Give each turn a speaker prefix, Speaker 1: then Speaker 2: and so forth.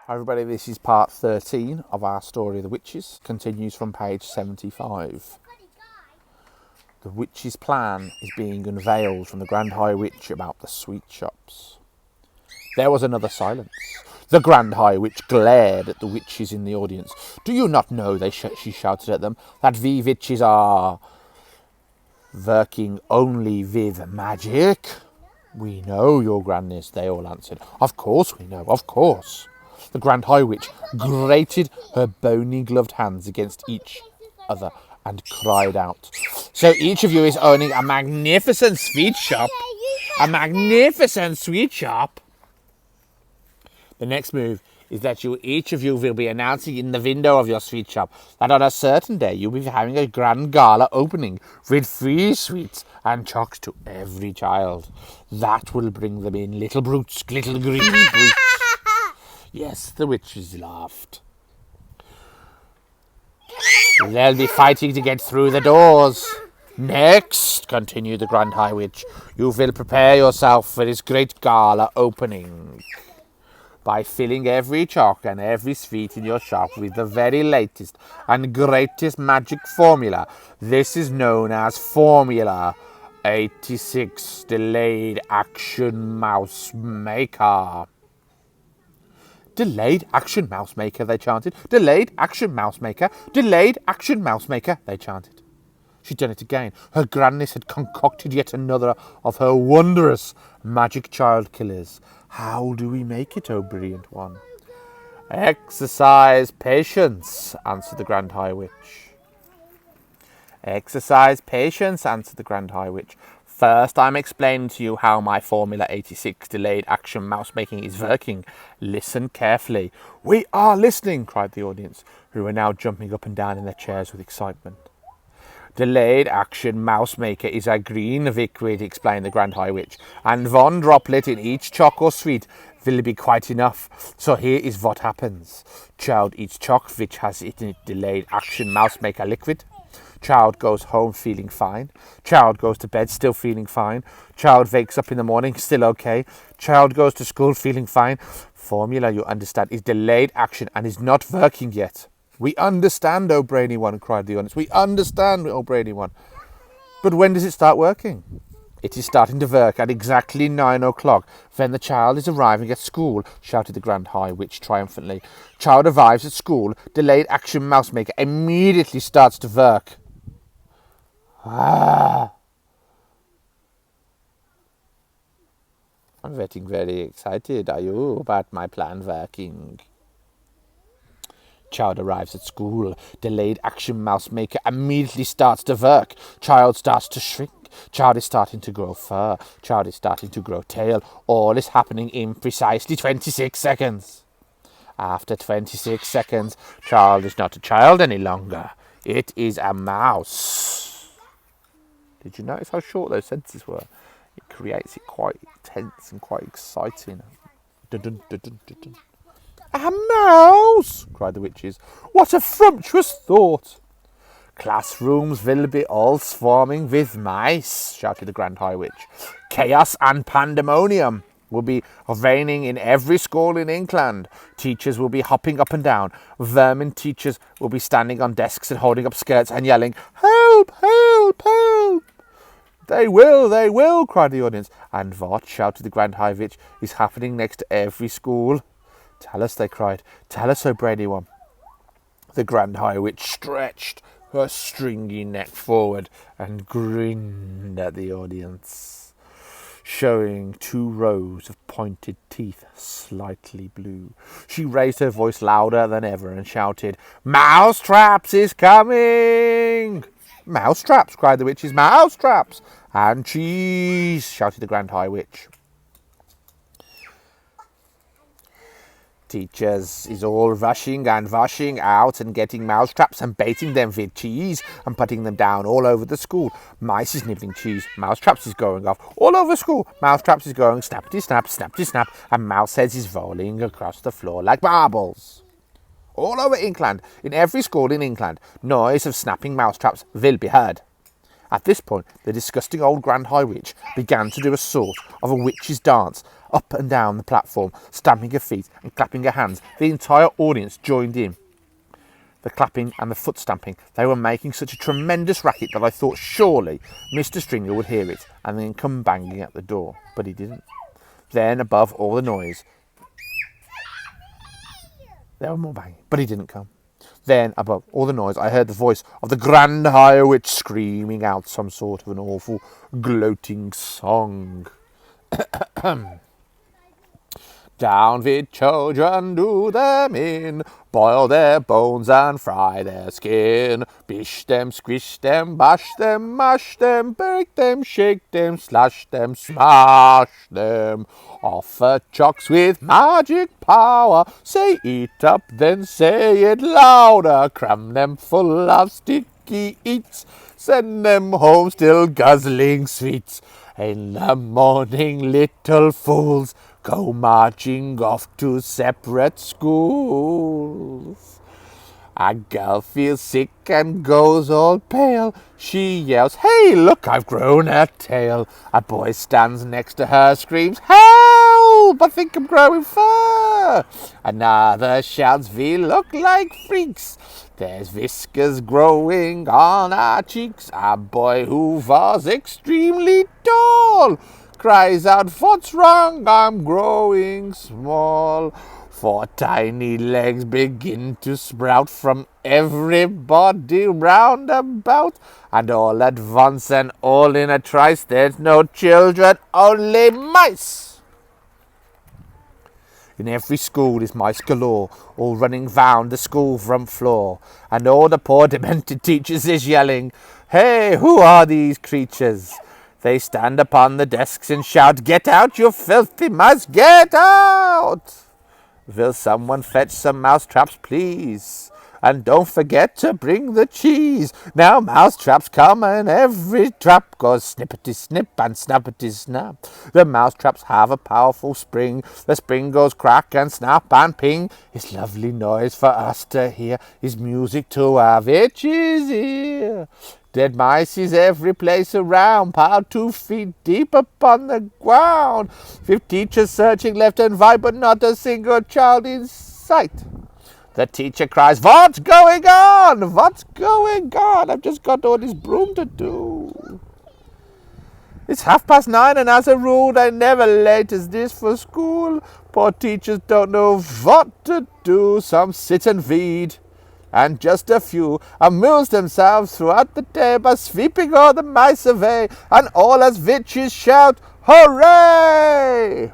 Speaker 1: Hi everybody, this is part 13 of our story The Witches. Continues from page 75. The witch's plan is being unveiled from the Grand High Witch about the sweet shops. There was another silence. The Grand High Witch glared at the witches in the audience. Do you not know, she shouted at them, that we witches are working only with magic? We know, your grandness, they all answered. Of course we know, of course. The Grand High Witch grated her bony gloved hands against each other and cried out. So each of you is owning a magnificent sweet shop? A magnificent sweet shop? The next move is that each of you will be announcing in the window of your sweet shop that on a certain day you'll be having a grand gala opening with free sweets and chocks to every child. That will bring them in, little brutes, little greedy brutes. Yes, the witches laughed. They'll be fighting to get through the doors. Next, continued the Grand High Witch, you will prepare yourself for this great gala opening by filling every chalk and every sweet in your shop with the very latest and greatest magic formula. This is known as Formula 86 Delayed Action Mouse Maker. Delayed Action Mouse Maker, they chanted. Delayed Action Mouse Maker. Delayed Action Mouse Maker, they chanted. She'd done it again. Her grandness had concocted yet another of her wondrous magic child killers. How do we make it, O brilliant one? Exercise patience, answered the Grand High Witch. Exercise patience, answered the Grand High Witch. First, I'm explaining to you how my Formula 86 delayed action mouse making is working. Listen carefully. We are listening, cried the audience, who were now jumping up and down in their chairs with excitement. Delayed action mouse maker is a green liquid, explained the Grand High Witch, and one droplet in each chalk or sweet will be quite enough. So here is what happens. Child eats chalk which has in it delayed action mouse maker liquid. Child goes home feeling fine. Child goes to bed still feeling fine. Child wakes up in the morning still okay. Child goes to school feeling fine. Formula, you understand, is delayed action and is not working yet. We understand, O brainy one, cried the audience. We understand, O brainy one. But when does it start working? It is starting to work at exactly 9 o'clock, when the child is arriving at school, shouted the Grand High Witch triumphantly. Child arrives at school, delayed action mouse maker immediately starts to work. I'm getting very excited, are you, about my plan working? Child arrives at school. Delayed action mouse maker immediately starts to work. Child starts to shrink. Child is starting to grow fur. Child is starting to grow tail. All is happening in precisely 26 seconds. After 26 seconds, child is not a child any longer. It is a mouse. Did you notice how short those sentences were? It creates it quite tense and quite exciting. Dun, dun, dun, dun, dun, dun. A mouse, cried the witches. What a frumptuous thought. Classrooms will be all swarming with mice, shouted the Grand High Witch. Chaos and pandemonium will be reigning in every school in England. Teachers will be hopping up and down. Vermin teachers will be standing on desks and holding up skirts and yelling, help, help, help. They will, cried the audience. And what, shouted the Grand High Witch, is happening next to every school? Tell us, they cried. Tell us, O brainy one. The Grand High Witch stretched her stringy neck forward and grinned at the audience, showing 2 rows of pointed teeth, slightly blue. She raised her voice louder than ever and shouted, Mousetraps is coming! Mousetraps, cried the witches, mousetraps! And cheese, shouted the Grand High Witch. Teachers is all rushing and rushing out and getting mousetraps and baiting them with cheese and putting them down all over the school. Mice is nibbling cheese. Mousetraps is going off all over school. Mousetraps is going snappity snap, snappity snap, and Mouseheads is rolling across the floor like marbles. All over England, in every school in England, noise of snapping mousetraps will be heard. At this point, the disgusting old Grand High Witch began to do a sort of a witch's dance up and down the platform, stamping her feet and clapping her hands. The entire audience joined in. The clapping and the foot stamping. They were making such a tremendous racket that I thought surely Mr. Stringer would hear it and then come banging at the door. But he didn't. Then, above all the noise, there were more banging, but he didn't come. Then, above all the noise, I heard the voice of the Grand High Witch screaming out some sort of an awful, gloating song. Down with children, do them in, boil their bones and fry their skin. Bish them, squish them, bash them, mash them, break them, shake them, slash them, smash them. Offer chocks with magic power, say eat up, then say it louder. Cram them full of sticky eats, send them home still guzzling sweets. In the morning, little fools, go marching off to separate schools. A girl feels sick and goes all pale. She yells, "Hey, look, I've grown a tail." A boy stands next to her, screams, "Help! I think I'm growing fur." Another shouts, "We look like freaks. There's whiskers growing on our cheeks." A boy who was extremely tall cries out, "What's wrong? I'm growing small." 4 tiny legs begin to sprout from everybody round about, and all at once and all in a trice, there's no children, only mice. In every school is mice galore, all running round the school front floor, and all the poor demented teachers is yelling, "Hey, who are these creatures?" They stand upon the desks and shout, "Get out, you filthy mice, get out!" Will someone fetch some mouse traps, please? And don't forget to bring the cheese. Now mouse traps come and every trap goes snippety snip and snappity snap. The mouse traps have a powerful spring. The spring goes crack and snap and ping. It's lovely noise for us to hear. It's music to our witch's ear. Dead mice is every place around, piled 2 feet deep upon the ground. 5 teachers searching left and right, but not a single child in sight. The teacher cries, "What's going on? What's going on? I've just got all this broom to do." It's 9:30, and as a rule, they're never late as this for school. Poor teachers don't know what to do. Some sit and read, and just a few amuse themselves throughout the day by sweeping all the mice away, and all as witches shout, "Hooray!"